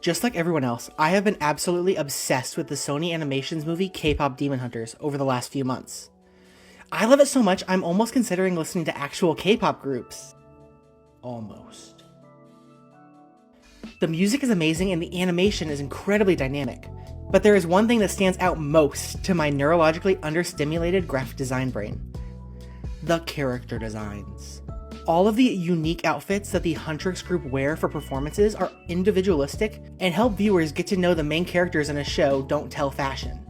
Just like everyone else, I have been absolutely obsessed with the Sony Animations movie Kpop Demon Hunters over the last few months. I love it so much I'm almost considering listening to actual K-pop groups. Almost. The music is amazing and the animation is incredibly dynamic, but there is one thing that stands out most to my neurologically understimulated graphic design brain. The character designs. All of the unique outfits that the Huntrix group wear for performances are individualistic and help viewers get to know the main characters in a show don't tell fashion.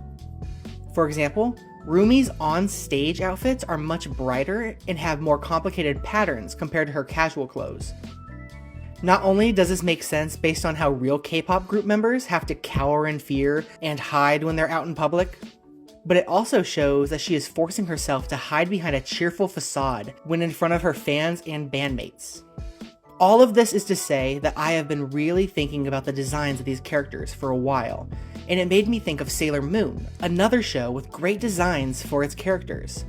For example, Roomie's on-stage outfits are much brighter and have more complicated patterns compared to her casual clothes. Not only does this make sense based on how real K-pop group members have to cower in fear and hide when they're out in public, but it also shows that she is forcing herself to hide behind a cheerful facade when in front of her fans and bandmates. All of this is to say that I have been really thinking about the designs of these characters for a while, and it made me think of Sailor Moon, another show with great designs for its characters.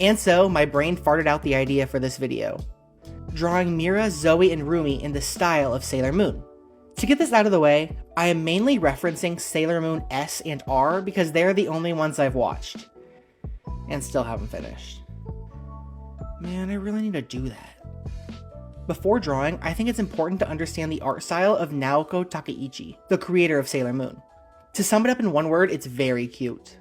And so, my brain farted out the idea for this video. Drawing Meera, Zoe, and Roomie in the style of Sailor Moon. To get this out of the way, I am mainly referencing Sailor Moon S and R because they're the only ones I've watched. And still haven't finished. Man, I really need to do that. Before drawing, I think it's important to understand the art style of Naoko Takeichi, the creator of Sailor Moon. To sum it up in one word, it's very cute.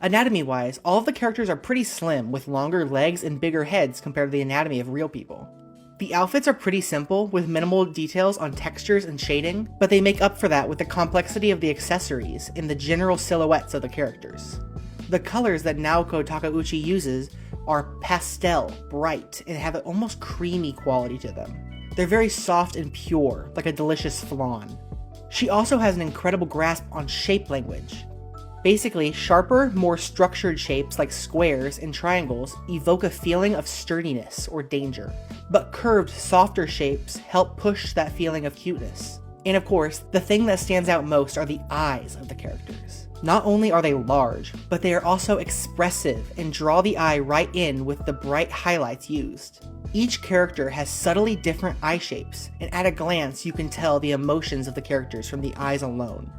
Anatomy-wise, all of the characters are pretty slim, with longer legs and bigger heads compared to the anatomy of real people. The outfits are pretty simple, with minimal details on textures and shading, but they make up for that with the complexity of the accessories and the general silhouettes of the characters. The colors that Naoko Takeuchi uses are pastel, bright, and have an almost creamy quality to them. They're very soft and pure, like a delicious flan. She also has an incredible grasp on shape language. Basically, sharper, more structured shapes like squares and triangles evoke a feeling of sturdiness or danger, but curved, softer shapes help push that feeling of cuteness. And of course, the thing that stands out most are the eyes of the characters. Not only are they large, but they are also expressive and draw the eye right in with the bright highlights used. Each character has subtly different eye shapes, and at a glance you can tell the emotions of the characters from the eyes alone.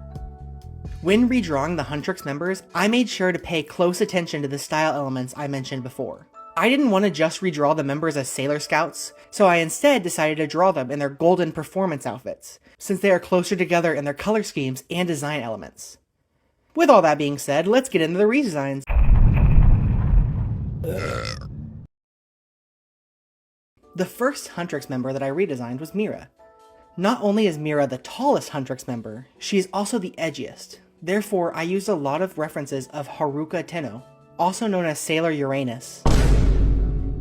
When redrawing the Huntrix members, I made sure to pay close attention to the style elements I mentioned before. I didn't want to just redraw the members as Sailor Scouts, so I instead decided to draw them in their golden performance outfits, since they are closer together in their color schemes and design elements. With all that being said, let's get into the redesigns. The first Huntrix member that I redesigned was Meera. Not only is Meera the tallest Huntrix member, she is also the edgiest. Therefore, I used a lot of references of Haruka Tenno, also known as Sailor Uranus,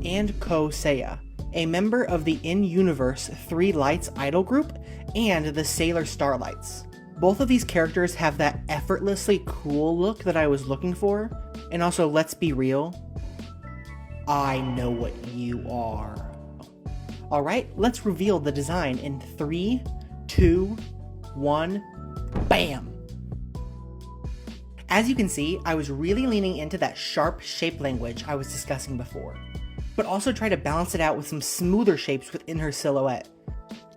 and Ko Seiya, a member of the in-universe Three Lights idol group and the Sailor Starlights. Both of these characters have that effortlessly cool look that I was looking for, and also, let's be real, I know what you are. Alright, let's reveal the design in 3, 2, 1, BAM! As you can see, I was really leaning into that sharp shape language I was discussing before, but also try to balance it out with some smoother shapes within her silhouette.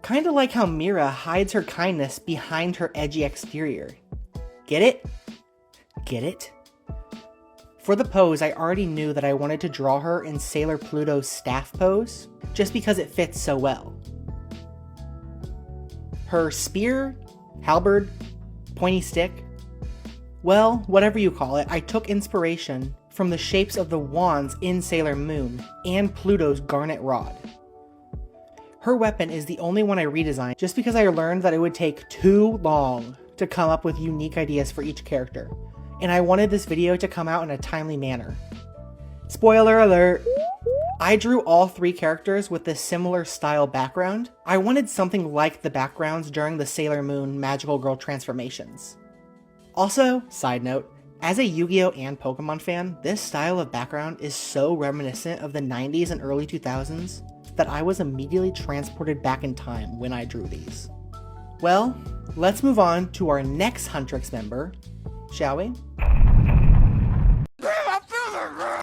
Kinda like how Meera hides her kindness behind her edgy exterior. Get it? Get it? For the pose, I already knew that I wanted to draw her in Sailor Pluto's staff pose, just because it fits so well. Her spear, halberd, pointy stick, well, whatever you call it, I took inspiration from the shapes of the wands in Sailor Moon and Pluto's garnet rod. Her weapon is the only one I redesigned just because I learned that it would take too long to come up with unique ideas for each character, and I wanted this video to come out in a timely manner. Spoiler alert! I drew all 3 characters with a similar style background. I wanted something like the backgrounds during the Sailor Moon Magical Girl transformations. Also, side note, as a Yu-Gi-Oh! And Pokemon fan, this style of background is so reminiscent of the 90s and early 2000s that I was immediately transported back in time when I drew these. Well, let's move on to our next Huntrix member, shall we?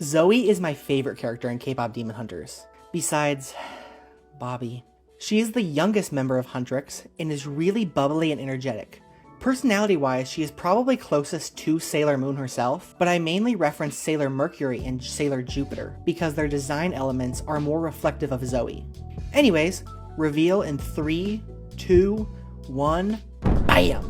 Zoe is my favorite character in Kpop Demon Hunters, besides Bobby. She is the youngest member of Huntrix and is really bubbly and energetic. Personality-wise, she is probably closest to Sailor Moon herself, but I mainly reference Sailor Mercury and Sailor Jupiter because their design elements are more reflective of Zoe. Anyways, reveal in 3, 2, 1, BAM!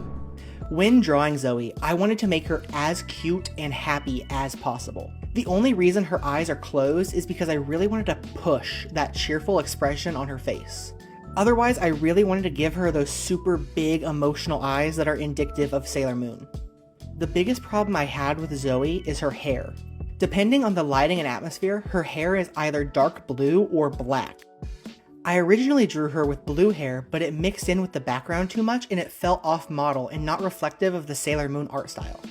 When drawing Zoe, I wanted to make her as cute and happy as possible. The only reason her eyes are closed is because I really wanted to push that cheerful expression on her face. Otherwise, I really wanted to give her those super big emotional eyes that are indicative of Sailor Moon. The biggest problem I had with Zoe is her hair. Depending on the lighting and atmosphere, her hair is either dark blue or black. I originally drew her with blue hair, but it mixed in with the background too much and it felt off model and not reflective of the Sailor Moon art style.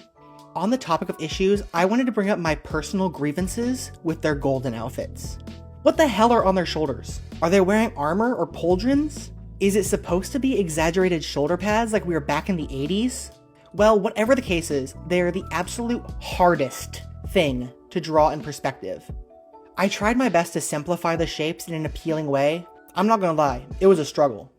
On the topic of issues, I wanted to bring up my personal grievances with their golden outfits. What the hell are on their shoulders? Are they wearing armor or pauldrons? Is it supposed to be exaggerated shoulder pads like we were back in the 80s? Well, whatever the case is, they are the absolute hardest thing to draw in perspective. I tried my best to simplify the shapes in an appealing way. I'm not gonna lie, it was a struggle.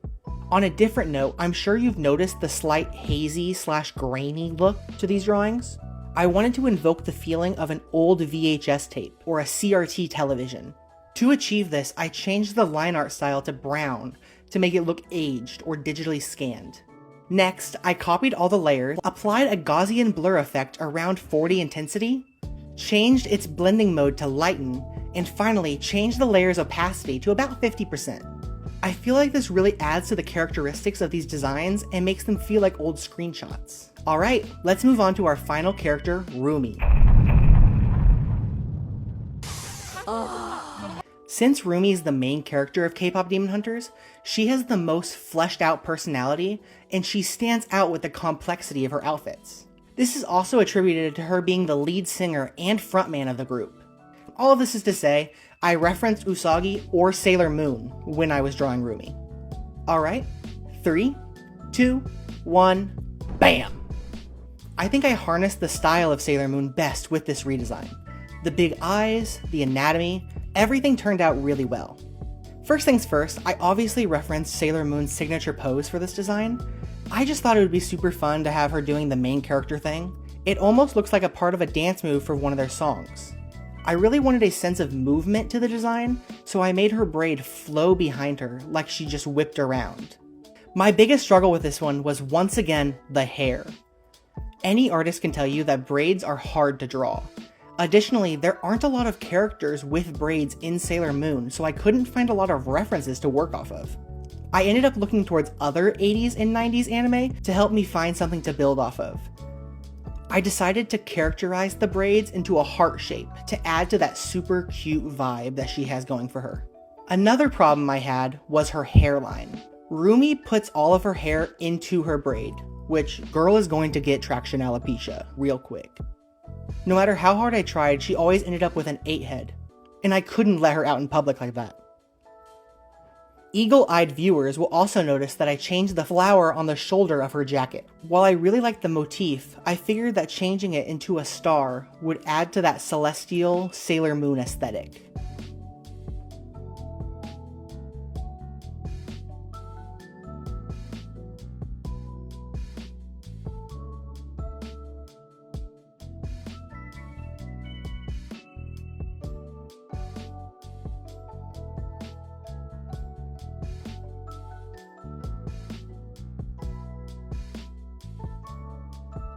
On a different note, I'm sure you've noticed the slight hazy/grainy look to these drawings. I wanted to invoke the feeling of an old VHS tape or a CRT television. To achieve this, I changed the line art style to brown to make it look aged or digitally scanned. Next, I copied all the layers, applied a Gaussian blur effect around 40 intensity, changed its blending mode to lighten, and finally changed the layer's opacity to about 50%. I feel like this really adds to the characteristics of these designs and makes them feel like old screenshots. Alright, let's move on to our final character, Roomie. Since Roomie is the main character of Kpop Demon Hunters, she has the most fleshed out personality, and she stands out with the complexity of her outfits. This is also attributed to her being the lead singer and frontman of the group. All of this is to say, I referenced Usagi or Sailor Moon when I was drawing Roomie. Alright, 3, 2, 1, BAM! I think I harnessed the style of Sailor Moon best with this redesign. The big eyes, the anatomy, everything turned out really well. First things first, I obviously referenced Sailor Moon's signature pose for this design. I just thought it would be super fun to have her doing the main character thing. It almost looks like a part of a dance move for one of their songs. I really wanted a sense of movement to the design, so I made her braid flow behind her like she just whipped around. My biggest struggle with this one was once again the hair. Any artist can tell you that braids are hard to draw. Additionally, there aren't a lot of characters with braids in Sailor Moon, so I couldn't find a lot of references to work off of. I ended up looking towards other 80s and 90s anime to help me find something to build off of. I decided to characterize the braids into a heart shape to add to that super cute vibe that she has going for her. Another problem I had was her hairline. Roomie puts all of her hair into her braid, which girl is going to get traction alopecia real quick. No matter how hard I tried, she always ended up with an 8 head, and I couldn't let her out in public like that. Eagle-eyed viewers will also notice that I changed the flower on the shoulder of her jacket. While I really liked the motif, I figured that changing it into a star would add to that celestial Sailor Moon aesthetic.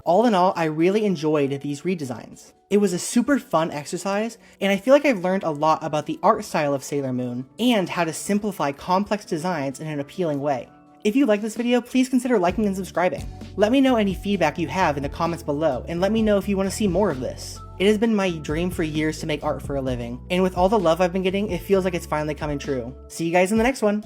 All in all, I really enjoyed these redesigns. It was a super fun exercise, and I feel like I've learned a lot about the art style of Sailor Moon, and how to simplify complex designs in an appealing way. If you like this video, please consider liking and subscribing. Let me know any feedback you have in the comments below, and let me know if you want to see more of this. It has been my dream for years to make art for a living, and with all the love I've been getting, it feels like it's finally coming true. See you guys in the next one!